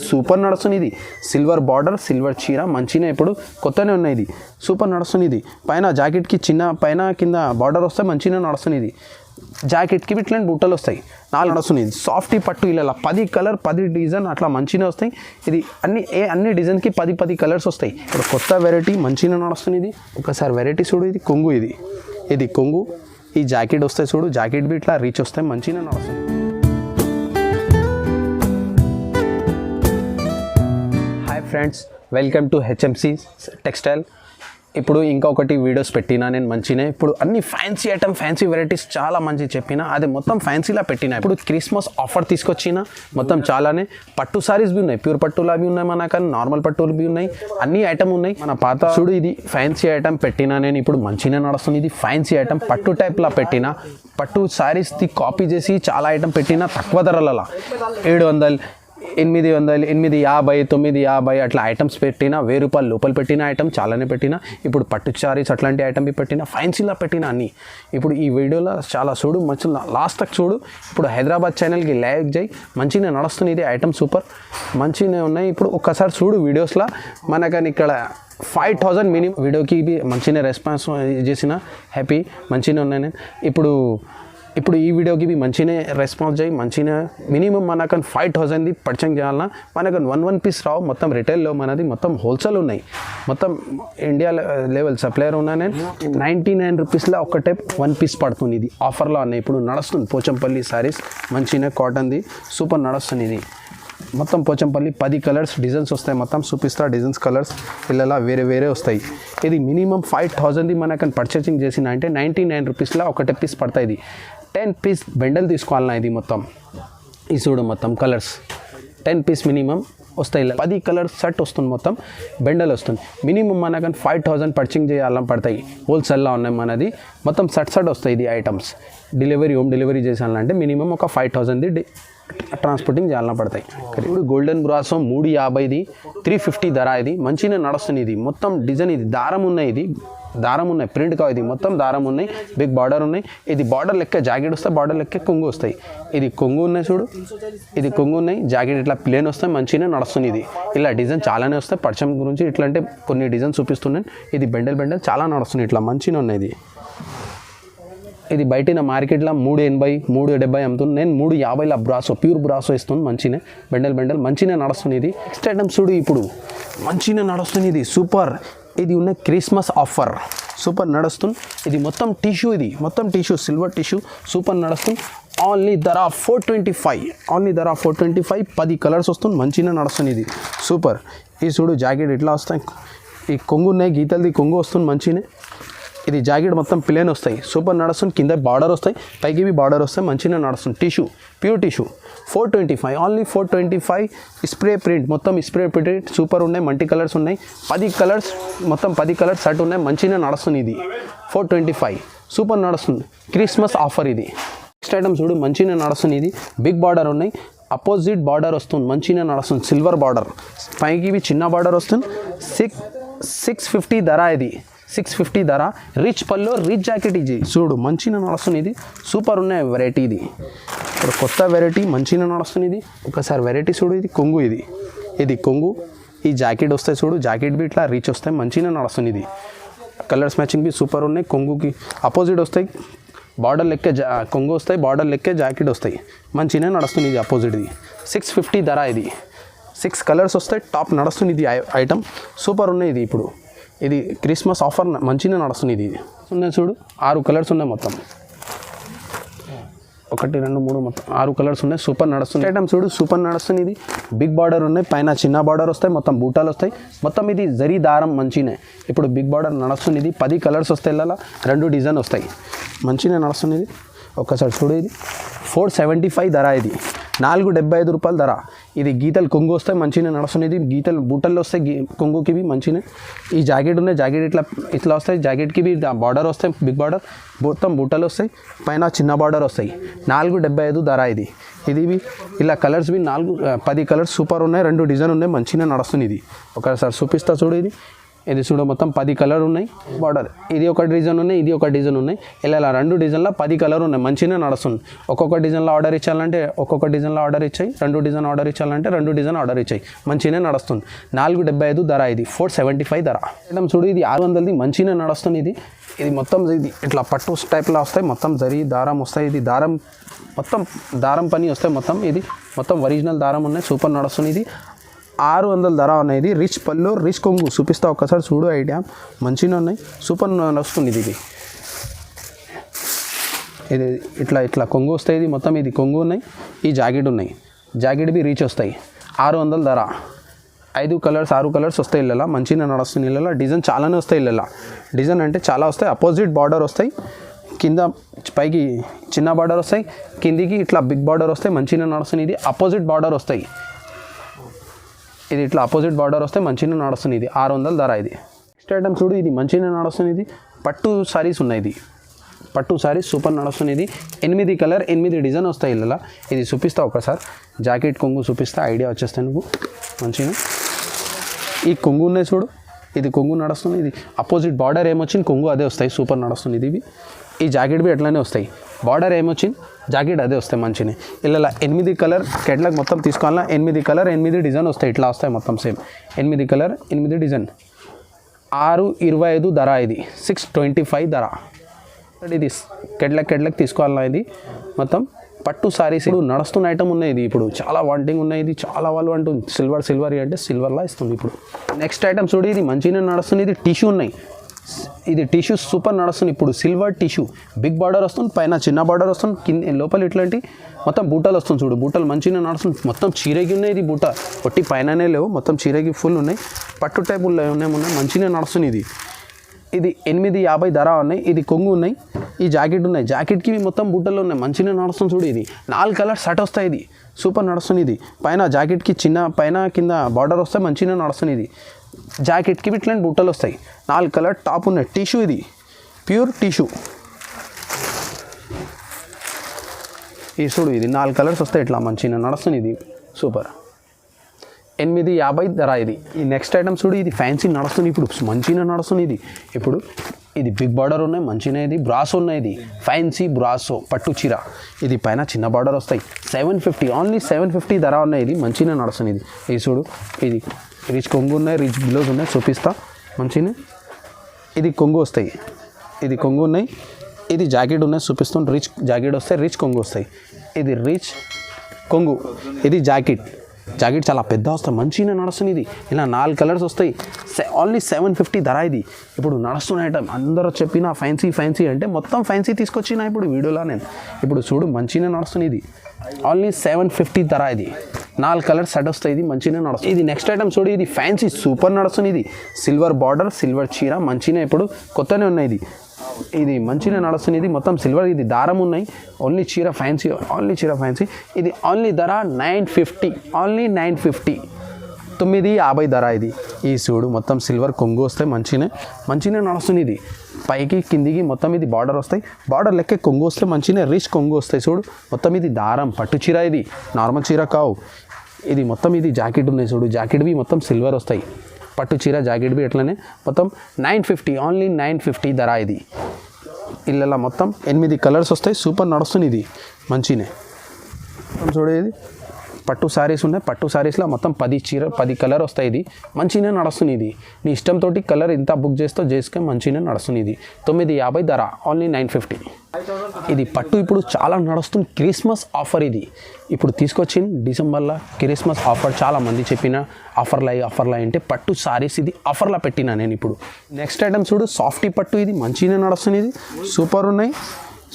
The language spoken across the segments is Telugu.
సూపర్ నడుస్తుంది ఇది. సిల్వర్ బార్డర్, సిల్వర్ చీర మంచిగా ఇప్పుడు కొత్తనే ఉన్నాయి. ఇది సూపర్ నడుస్తుంది. ఇది పైన జాకెట్కి చిన్న పైన కింద బార్డర్ వస్తే మంచిగా నడుస్తుంది. ఇది జాకెట్కి ఇట్లాంటి బుట్టలు వస్తాయి. 4 నడుస్తుంది. ఇది సాఫ్టీ పట్టు ఇలా 10 కలర్ 10 డిజైన్ అట్లా మంచిగా వస్తాయి. ఇది అన్ని డిజైన్కి 10 కలర్స్ వస్తాయి. ఇప్పుడు కొత్త వెరైటీ మంచిగా నడుస్తుంది. ఇది ఒకసారి వెరైటీ చూడు. ఇది కొంగు. ఇది కొంగు. ఈ జాకెట్ వస్తాయి చూడు. జాకెట్ బి ఇట్లా రీచ్ వస్తాయి. మంచిగా నడుస్తుంది. Hi friends, welcome to HMC textile. ఇప్పుడు ఇంకొకటి వీడియోస్ పెట్టినా నేను మంచినే. ఇప్పుడు అన్ని ఫ్యాన్సీ ఐటమ్, ఫ్యాన్సీ వెరైటీస్ చాలా మంచి చెప్పిన. అది మొత్తం ఫ్యాన్సీలా పెట్టిన. ఇప్పుడు క్రిస్మస్ ఆఫర్ తీసుకొచ్చిన. మొత్తం చాలానే పట్టు సారీస్ బి ఉన్నాయి. ప్యూర్ పట్టులా బి ఉన్నాయి, మన కానీ నార్మల్ పట్టులు బి ఉన్నాయి. అన్ని ఐటమ్ ఉన్నాయి. మన పాత చూడు. ఇది ఫ్యాన్సీ ఐటమ్ పెట్టినా నేను. ఇప్పుడు మంచిగా నడుస్తుంది. ఇది ఫ్యాన్సీ ఐటమ్ పట్టు టైప్లా పెట్టిన. పట్టు సారీస్ది కాపీ చేసి చాలా ఐటమ్ పెట్టిన. తక్కువ ధరలలో 700, 800, 850, 950 అట్లా ఐటమ్స్ పెట్టిన. 1000 రూపాయలు లోపల పెట్టిన ఐటమ్ చాలానే పెట్టిన. ఇప్పుడు పట్టు సారీస్ అట్లాంటి ఐటమ్ పెట్టిన. ఫ్యాన్సీలా పెట్టిన అన్ని. ఇప్పుడు ఈ వీడియోలో చాలా చూడు. మంచి లాస్ట్ తక్ చూడు. ఇప్పుడు హైదరాబాద్ ఛానల్కి లైక్ చేయి. మంచిగా నడుస్తుంది. ఇది ఐటమ్ సూపర్ మంచిగానే ఉన్నాయి. ఇప్పుడు ఒక్కసారి చూడు వీడియోస్లో. మనకని ఇక్కడ 5000 మినిమం వీడియోకి మంచిగా రెస్పాన్స్ చేసిన. హ్యాపీ మంచిగానే ఉన్నాయి నేను. ఇప్పుడు ఈ వీడియోకి మంచిగానే రెస్పాన్స్ చేయి. మంచిగా మినిమం మనకు 5000ది పర్చేంజ్ చేయాలన్నా మనకు 1 పీస్ రావు. మొత్తం రిటైల్లో మనది మొత్తం హోల్సేల్ ఉన్నాయి. మొత్తం ఇండియా లెవెల్ సప్లయర్ ఉన్నా నేను. 99 రూపీస్లో ఒకటే 1 పీస్ పడుతుంది. ఇది ఆఫర్లో ఉన్నాయి. ఇప్పుడు నడుస్తుంది పోచంపల్లి సారీస్. మంచిగా కాటన్ది సూపర్ నడుస్తుంది. ఇది మొత్తం పోచంపల్లి 10 కలర్స్ డిజైన్స్ వస్తాయి. మొత్తం చూపిస్తా డిజైన్స్ కలర్స్ ఇలా వేరే వస్తాయి. ఇది మినిమం 5000ది మనకు పర్చేసింగ్ చేసిన అంటే 99 రూపీస్లో ఒకటే పీస్ పడతాయి. ఇది 10 పీస్ బెండల్ తీసుకోవాలన్నా. ఇది మొత్తం ఈ చూడు మొత్తం కలర్స్ 10 పీస్ మినిమం వస్తాయి. 10 కలర్స్ సెట్ వస్తుంది. మొత్తం బెండల్ వస్తుంది. మినిమం మనకు 5000 పర్చేంజ్ చేయాలని పడతాయి. హోల్సేల్లో ఉన్నాయి మనది. మొత్తం సెట్ వస్తాయి. ఇది ఐటమ్స్ హోమ్ డెలివరీ చేసాలంటే మినిమం ఒక 5000ది ట్రాన్స్పోర్టింగ్ చేయాలన్నా పడతాయి. ఇప్పుడు గోల్డెన్ బ్రాసో 350ది 350 ధర. ఇది మంచిగా నడుస్తుంది. ఇది మొత్తం డిజైన్. ఇది దారం ఉన్నాయి. ఇది దారం ఉన్నాయి. ప్రింట్ కావు. ఇది మొత్తం దారం ఉన్నాయి. బిగ్ బార్డర్ ఉన్నాయి. ఇది బార్డర్ లెక్క జాకెట్ వస్తాయి. బార్డర్ లెక్క కొంగు వస్తాయి. ఇది కొంగు ఉన్నాయి చూడు. ఇది కొంగు ఉన్నాయి. జాకెట్ ఇట్లా ప్లేన్ వస్తాయి. మంచిగా నడుస్తుంది. ఇది ఇలా డిజైన్ చాలానే వస్తాయి. పరిచయం గురించి ఇట్లా అంటే కొన్ని డిజైన్ చూపిస్తున్నాను. ఇది బెండల్ చాలా నడుస్తుంది. ఇట్లా మంచిగా ఉన్నాయి. ఇది బయట మార్కెట్లో 380, 370 అమ్ముతుంది. నేను 350ల బ్రాసో ప్యూర్ బ్రాసో ఇస్తుంది. మంచిగా బెండల్ మంచిగా నడుస్తుంది. ఇది నెక్స్ట్ ఐటమ్ చూడు. ఇప్పుడు మంచిగా నడుస్తుంది. ఇది సూపర్. ఇది ఉన్న క్రిస్మస్ ఆఫర్ సూపర్ నడుస్తుంది. ఇది మొత్తం టిష్యూ. ఇది మొత్తం టిష్యూ, సిల్వర్ టిష్యూ సూపర్ నడుస్తుంది. ఓన్లీ ధర 425. 10 కలర్స్ వస్తుంది. మంచిగా నడుస్తుంది. ఇది సూపర్. ఇది చూడు జాకెట్ ఇట్లా వస్తాయి. ఈ కొంగు ఉన్నాయి. గీతలది కొంగు వస్తుంది. మంచిగా ఇది జాకెట్ మొత్తం ప్లేన్ వస్తాయి. సూపర్ నడుస్తుంది. కింద బార్డర్ వస్తాయి. పైకి బార్డర్ వస్తాయి. మంచిగా నడుస్తుంది. Tissue, pure tissue 425. Only 425. Spray print మొత్తం స్ప్రే ప్రింట్ సూపర్ ఉన్నాయి. మల్టీ కలర్స్ ఉన్నాయి. 10 కలర్స్ మొత్తం 10 కలర్స్ సెట్ ఉన్నాయి. మంచిగా నడుస్తుంది. ఇది 425 సూపర్ నడుస్తుంది. క్రిస్మస్ ఆఫర్ ఇది. నెక్స్ట్ ఐటమ్ చూడు. మంచిగా నడుస్తుంది. ఇది బిగ్ బార్డర్ ఉన్నాయి. అపోజిట్ బార్డర్ వస్తుంది. మంచిగా నడుస్తుంది. Silver border. పైకి చిన్న బార్డర్ వస్తుంది. 650 ధర. ఇది 650 ధర. రిచ్ పల్లో రిచ్ జాకెట్. ఇది చూడు మంచిగా నడుస్తుంది. ఇది సూపర్ ఉన్నాయి వెరైటీ. ఇది ఇప్పుడు కొత్త వెరైటీ మంచిగా నడుస్తుంది. ఇది ఒకసారి వెరైటీ చూడు. ఇది కొంగు. ఇది కొంగు. ఈ జాకెట్ వస్తాయి చూడు. జాకెట్ బి ఇట్లా రీచ్ వస్తాయి. మంచిగా నడుస్తుంది. ఇది కలర్స్ మ్యాచింగ్ బి సూపర్ ఉన్నాయి. కొంగుకి అపోజిట్ వస్తాయి. బార్డర్ లెక్క కొంగు వస్తాయి. బార్డర్ లెక్క జాకెట్ వస్తాయి. మంచిగా నడుస్తుంది. ఇది అపోజిట్ది 650 ధర. ఇది 6 కలర్స్ వస్తాయి. టాప్ నడుస్తుంది. ఇది ఐటమ్ సూపర్ ఉన్నాయి. ఇది ఇప్పుడు ఇది క్రిస్మస్ ఆఫర్ మంచిగా నడుస్తుంది. ఇది ఉన్నాయి చూడు. 6 కలర్స్ ఉన్నాయి. మొత్తం 1, 2, 3 మొత్తం 6 కలర్స్ ఉన్నాయి. సూపర్ నడుస్తుంది. ఐటమ్ చూడు. సూపర్ నడుస్తుంది. ఇది బిగ్ బార్డర్ ఉన్నాయి. పైన చిన్న బార్డర్ వస్తాయి. మొత్తం బూటాలు వస్తాయి. మొత్తం ఇది జరీ దారం మంచిగా. ఇప్పుడు బిగ్ బార్డర్ నడుస్తుంది. ఇది 10 కలర్స్ వస్తాయి. ఇలా 2 డిజైన్ వస్తాయి. మంచిగా నడుస్తుంది. ఇది ఒక్కసారి చూడు. ఇది 475 ధర. ఇది 475 రూపాయల ధర. ఇది గీతలు కొంగు వస్తాయి. మంచిగా నడుస్తుంది. ఇది గీతలు బూటల్లో వస్తాయి. కొంగుకి మంచిగా ఈ జాకెట్ ఉన్నాయి. జాకెట్ ఇట్లా వస్తాయి. జాకెట్కి బార్డర్ వస్తాయి. బిగ్ బార్డర్ మొత్తం బూటలు వస్తాయి. పైన చిన్న బార్డర్ వస్తాయి. 475 ధర. ఇది ఇలా కలర్స్ 10 కలర్స్ సూపర్ ఉన్నాయి. 2 డిజైన్ ఉన్నాయి. మంచిగా నడుస్తుంది. ఇది ఒకసారి చూపిస్తా చూడు. ఇది ఇది చూడ మొత్తం 10 కలర్ ఉన్నాయి బార్డర్. ఇది ఒక డిజైన్ ఉన్నాయి, ఇది ఒక డిజైన్ ఉన్నాయి. ఇలా 2 డిజైన్లో 10 కలర్ ఉన్నాయి. మంచిగా నడుస్తుంది. ఒక్కొక్క డిజైన్లో ఆర్డర్ ఇచ్చాలంటే ఒక్కొక్క డిజైన్లో ఆర్డర్ ఇచ్చాయి, 2 డిజైన్ ఆర్డర్ ఇచ్చాలంటే 2 డిజైన్ ఆర్డర్ ఇచ్చాయి. మంచిగానే నడుస్తుంది. 475 ధర, ఇది 475 ధర. మేడం చూడు ఇది 600ది మంచిగానే నడుస్తుంది. ఇది మొత్తం ఇది ఇట్లా పట్టు టైప్లో వస్తాయి. మొత్తం జరీ దారం వస్తాయి. ఇది దారం మొత్తం దారం పని వస్తాయి. మొత్తం ఇది మొత్తం ఒరిజినల్ దారం ఉన్నాయి. సూపర్ నడుస్తుంది. ఇది 600 ధర ఉన్నాయి. ఇది రిచ్ పళ్ళు రిచ్ కొంగు చూపిస్తా ఒక్కసారి చూడు. ఐడియా మంచిగా ఉన్నాయి. సూపర్ నడుస్తుంది. ఇది ఇది ఇట్లా ఇట్లా కొంగు వస్తాయి. ఇది మొత్తం ఇది కొంగు ఉన్నాయి. ఈ జాకెట్ ఉన్నాయి. జాకెట్ బి రీచ్ వస్తాయి. 600 ధర. 5 కలర్స్ 6 కలర్స్ వస్తాయి. ఇళ్ళ మంచిగా నడుస్తుంది. ఇళ్ళ డిజైన్ చాలానే వస్తాయి. ఇళ్ళ డిజైన్ అంటే చాలా వస్తాయి. అపోజిట్ బార్డర్ వస్తాయి. కింద పైకి చిన్న బార్డర్ వస్తాయి, కిందికి ఇట్లా బిగ్ బార్డర్ వస్తాయి. మంచిగా నడుస్తుంది. ఇది అపోజిట్ బార్డర్ వస్తాయి. ఇది ఇట్లా అపోజిట్ బార్డర్ వస్తే మంచిగా నడుస్తుంది. ఇది 600 ధర. ఇది నెక్స్ట్ ఐటమ్ చూడు. ఇది మంచిగా నడుస్తుంది. ఇది పట్టు సారీస్ ఉన్నాయి. ఇది పట్టు సారీస్ సూపర్ నడుస్తుంది. ఇది 8 కలర్ 8 డిజైన్ వస్తాయి. ఇలా ఇది చూపిస్తా ఒకసారి. జాకెట్ కొంగు చూపిస్తా, ఐడియా వచ్చేస్తాయి నువ్వు మంచిగా. ఈ కొంగు ఉన్నాయి చూడు. ఇది కొంగు నడుస్తుంది. ఇది అపోజిట్ బార్డర్ ఏమొచ్చింది కొంగు అదే వస్తాయి. సూపర్ నడుస్తుంది. ఇది ఈ జాకెట్ బి ఎట్లానే వస్తాయి. బార్డర్ ఏమొచ్చింది జాకెట్ అదే వస్తాయి. మంచిగా ఇలా 8 కలర్ కెట్లాగ్ మొత్తం తీసుకోవాలన్నా 8 కలర్ 8 డిజైన్ వస్తాయి. ఇట్లా వస్తాయి మొత్తం సేమ్ 8 కలర్ 8 డిజైన్. 625 ధర. ఇది 625 ధర. ఇది కెట్లాగ్ తీసుకోవాలన్నా ఇది మొత్తం పట్టు సారీస్. ఇప్పుడు నడుస్తున్న ఐటమ్ ఉన్నాయి. ఇది ఇప్పుడు చాలా వాంటింగ్ ఉన్నాయి. ఇది చాలా వాళ్ళు అంటుంది సిల్వర్ అంటే సిల్వర్లా ఇస్తుంది. ఇప్పుడు నెక్స్ట్ ఐటమ్ చూడు. ఇది మంచిగా నడుస్తుంది. ఇది టిష్యూ ఉన్నాయి. ఇది టిష్యూ సూపర్ నడుస్తుంది. ఇప్పుడు సిల్వర్ టిష్యూ బిగ్ బార్డర్ వస్తుంది. పైన చిన్న బార్డర్ వస్తుంది. కింద లోపల ఇట్లాంటి మొత్తం బూటలు వస్తుంది చూడు. బూటలు మంచిగా నడుస్తుంది. మొత్తం చీరకి ఉన్నాయి. ఇది బూట ఒట్టి పైననే లేవు, మొత్తం చీరకి ఫుల్ ఉన్నాయి. పట్టు టైప్ ఉన్నాయి. మంచిగా నడుస్తుంది. ఇది 850 ధర ఉన్నాయి. ఇది కొంగు ఉన్నాయి. ఈ జాకెట్ ఉన్నాయి. జాకెట్కి మొత్తం బూటలు ఉన్నాయి. మంచిగా నడుస్తుంది చూడు. ఇది 4 కలర్ సెట్ వస్తాయి. ఇది సూపర్ నడుస్తుంది. ఇది పైన జాకెట్కి చిన్న పైన కింద బార్డర్ వస్తాయి. మంచిగా నడుస్తుంది. ఇది జాకెట్కి ఇట్లాంటి బూటలు వస్తాయి. 4 కలర్ టాప్ ఉన్నాయి. టిష్యూ ఇది ప్యూర్ టిష్యూ. ఈ చూడు. ఇది 4 కలర్స్ వస్తాయి. ఇట్లా మంచిగా నడుస్తుంది. ఇది సూపర్ 850 ధర. ఇది ఈ నెక్స్ట్ ఐటమ్ చూడు. ఇది ఫ్యాన్సీ నడుస్తుంది. ఇప్పుడు మంచిగా నడుస్తుంది. ఇది బిగ్ బార్డర్ ఉన్నాయి. మంచిగా ఇది బ్రాసో ఉన్నాయి. ఇది ఫ్యాన్సీ బ్రాసో పట్టు చీర. ఇది పైన చిన్న బార్డర్ వస్తాయి. 750 ఓన్లీ 750 ధర ఉన్నాయి. ఇది మంచిగా నడుస్తుంది. ఇది చూడు. ఇది రిచ్ కొంగు ఉన్నాయి. రిచ్ బ్లౌజ్ ఉన్నాయి. చూపిస్తా మంచిగా. ఇది కొంగు వస్తాయి. ఇది కొంగు ఉన్నాయి. ఇది జాకెట్ ఉన్నాయి. చూపిస్తాను. రిచ్ జాకెట్ వస్తాయి. రిచ్ కొంగు వస్తాయి. ఇది రిచ్ కొంగు. ఇది జాకెట్ చాలా పెద్ద వస్తాయి. మంచిగా నడుస్తుంది. ఇది ఇలా 4 కలర్స్ వస్తాయి. ఓన్లీ 750 ధర. ఇది ఇప్పుడు నడుస్తున్న ఐటమ్. అందరూ చెప్పిన ఫ్యాన్సీ అంటే మొత్తం ఫ్యాన్సీ తీసుకొచ్చిన ఇప్పుడు వీడియోలో నేను. ఇప్పుడు చూడు మంచిగా నడుస్తుంది. ఇది ఓన్లీ 750 ధర. ఇది 4 కలర్స్ సెట్ వస్తాయి. ఇది మంచిగా నడుస్తుంది. ఇది నెక్స్ట్ ఐటమ్ చూడు. ఇది ఫ్యాన్సీ సూపర్ నడుస్తుంది. ఇది సిల్వర్ బార్డర్ సిల్వర్ చీర మంచిగా ఇప్పుడు కొత్తనే ఉన్నాయి. ఇది మంచిగా నడుస్తుంది. ఇది మొత్తం సిల్వర్. ఇది దారం ఉన్నాయి. ఓన్లీ చీర ఫ్యాన్సీ. ఇది ఓన్లీ ధర 950. ఓన్లీ 950. 950 ధర. ఇది ఈ చూడు మొత్తం సిల్వర్ కొంగు వస్తాయి. మంచిగా నడుస్తుంది. ఇది పైకి కిందికి మొత్తం ఇది బార్డర్ వస్తాయి. బార్డర్ లెక్క కొంగు వస్తాయి. మంచిగా రిచ్ కొంగు వస్తాయి. చూడు మొత్తం ఇది దారం పట్టు చీర. ఇది నార్మల్ చీర కావు. ఇది మొత్తం ఇది జాకెట్ ఉన్నాయి. చూడు జాకెట్ బి మొత్తం సిల్వర్ వస్తాయి. పట్టు చీర జాకెట్ బి ఎట్లనే మొత్తం 950. ఓన్లీ 950 ధర. ఇది ఇళ్ళ మొత్తం 8 కలర్స్ వస్తాయి. సూపర్ నడుస్తుంది. ఇది మంచినే చూడే. ఇది పట్టు సారీస్ ఉన్నాయి. పట్టు సారీస్లో మొత్తం 10 కలర్ వస్తాయి. ఇది మంచిగా నడుస్తుంది. ఇది నీ ఇష్టంతో కలర్ ఇంత బుక్ చేసుకొని మంచిగా నడుస్తుంది. ఇది 950 ధర. ఓన్లీ 950. ఇది పట్టు ఇప్పుడు చాలా నడుస్తుంది. Christmas offer. ఇది ఇప్పుడు తీసుకొచ్చింది డిసెంబర్లో క్రిస్మస్ ఆఫర్. చాలా మంది చెప్పిన ఆఫర్లు అంటే పట్టు సారీస్ ఇది ఆఫర్లో పెట్టినా నేను. ఇప్పుడు నెక్స్ట్ ఐటమ్ చూడు. సాఫ్టీ పట్టు. ఇది మంచిగా నడుస్తుంది. ఇది సూపర్ ఉన్నాయి.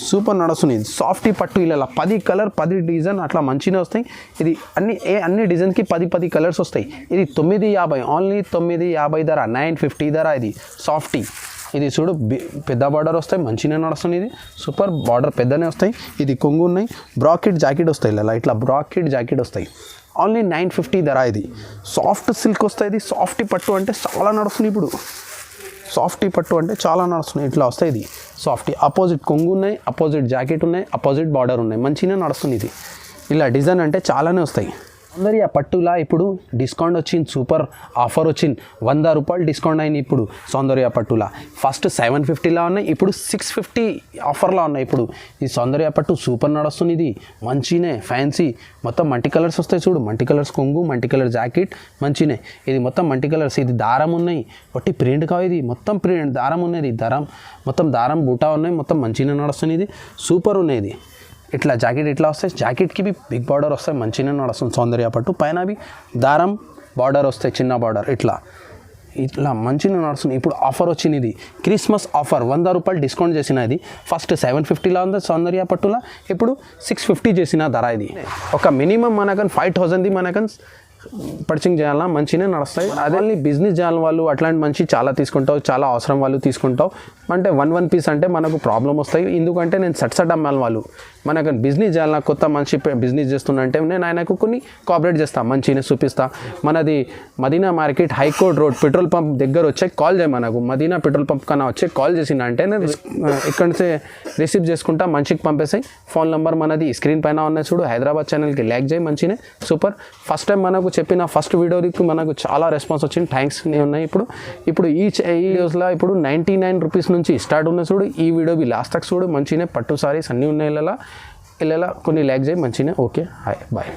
సూపర్ నడుస్తుంది. సాఫ్టీ పట్టు. ఇలా 10 కలర్ 10 డిజైన్ అట్లా మంచిగా వస్తాయి. ఇది అన్ని డిజైన్కి 10 కలర్స్ వస్తాయి. ఇది 950. ఓన్లీ 950 ధర. 950 ధర. ఇది సాఫ్టీ. ఇది చూడు పెద్ద బార్డర్ వస్తాయి. మంచిగా నడుస్తుంది. ఇది సూపర్ బార్డర్ పెద్దనే వస్తాయి. ఇది కొంగు ఉన్నాయి. బ్రాకెట్ జాకెట్ వస్తాయి. ఇట్లా బ్రాకెట్ జాకెట్ వస్తాయి. ఓన్లీ 950 ధర. ఇది సాఫ్ట్ సిల్క్ వస్తాయి. ఇది సాఫ్టీ పట్టు అంటే చాలా నడుస్తుంది. ఇప్పుడు సాఫ్టీ పట్టు అంటే చాలా నడుస్తుంది. ఇట్లా వస్తాయి. ఇది సాఫ్టీ. అపోజిట్ కొంగు ఉన్నాయి. అపోజిట్ జాకెట్ ఉన్నాయి. అపోజిట్ బార్డర్ ఉన్నాయి. మంచిగా నడుస్తుంది. ఇది ఇలా డిజైన్ అంటే చాలానే వస్తాయి. సౌందర్య పట్టులా ఇప్పుడు డిస్కౌంట్ వచ్చింది, సూపర్ ఆఫర్ వచ్చింది, 100 రూపాయలు డిస్కౌంట్ అయింది ఇప్పుడు సౌందర్య పట్టులా. ఫస్ట్ 750లా ఉన్నాయి, ఇప్పుడు 650 ఆఫర్లా ఉన్నాయి. ఇప్పుడు ఈ సౌందర్య పట్టు సూపర్ నడుస్తుంది, ఇది మంచినే ఫ్యాన్సీ, మొత్తం మల్టీ కలర్స్ వస్తాయి చూడు, మల్టీ కలర్స్ కొంగు, మల్టీ కలర్ జాకెట్, మంచినే. ఇది మొత్తం మల్టీ కలర్స్, ఇది దారం ఉన్నాయి, ఒట్టి ప్రింట్ కావు, ఇది మొత్తం ప్రింట్ దారం ఉన్నది, దారం మొత్తం దారం బూటా ఉన్నాయి, మొత్తం మంచిగా నడుస్తుంది, ఇది సూపర్ ఉన్నది. ఇట్లా జాకెట్ ఇట్లా వస్తాయి, జాకెట్కి బిగ్ బార్డర్ వస్తాయి, మంచిగా నడుస్తుంది సౌందర్య పట్టు. పైన దారం బార్డర్ వస్తాయి, చిన్న బార్డర్, ఇట్లా మంచిగా నడుస్తుంది. ఇప్పుడు ఆఫర్ వచ్చింది, ఇది క్రిస్మస్ ఆఫర్, 100 రూపాయలు డిస్కౌంట్ చేసిన. ఇది ఫస్ట్ 750లా ఉంది సౌందర్య పట్టులా, ఇప్పుడు 650 చేసిన ధర. ఇది ఒక మినిమం మనకని 5000ది మనకని పర్చింగ్ చేయాలన్నా మంచిగా నడుస్తాయి. అదే బిజినెస్ చేయాలని వాళ్ళు అట్లాంటి మంచి చాలా తీసుకుంటావు, చాలా అవసరం వాళ్ళు తీసుకుంటావు. అంటే వన్ పీస్ అంటే మనకు ప్రాబ్లం వస్తాయి, ఎందుకంటే నేను సట్ అమ్మాలి వాళ్ళు. మనకు బిజినెస్ చేయాలన్నా, కొత్త మనిషి బిజినెస్ చేస్తున్నా అంటే నేను ఆయనకు కొన్ని కోఆపరేట్ చేస్తాను, మంచిగా చూపిస్తా. మనది Madina market high court road petrol pump దగ్గర వచ్చే కాల్ చేయ, మనకు మదీనా పెట్రోల్ పంప్ కన్నా వచ్చే కాల్ చేసిన అంటే నేను ఇక్కడి నుంచి రిసీవ్ చేసుకుంటా, మంచికి పంపేసాయి. ఫోన్ నెంబర్ మనది స్క్రీన్ పైన ఉన్నాయి చూడు, హైదరాబాద్ ఛానల్కి లైక్ చేయి, మంచిగా సూపర్. ఫస్ట్ టైం మనకు చెప్పిన ఫస్ట్ వీడియోకి మనకు చాలా రెస్పాన్స్ వచ్చింది, థ్యాంక్స్ ఉన్నాయి. ఇప్పుడు ఈ వీడియోస్లో ఇప్పుడు 99 రూపీస్ నుంచి స్టార్ట్ ఉన్నాయి చూడు. ఈ వీడియో లాస్ట్ తక్ చూడు, మంచిగా పట్టు సారీస్ అన్నీ ఉన్నాయి, ఇలా కొన్ని లైక్ చేయి, మంచిగా. Okay, hi, bye.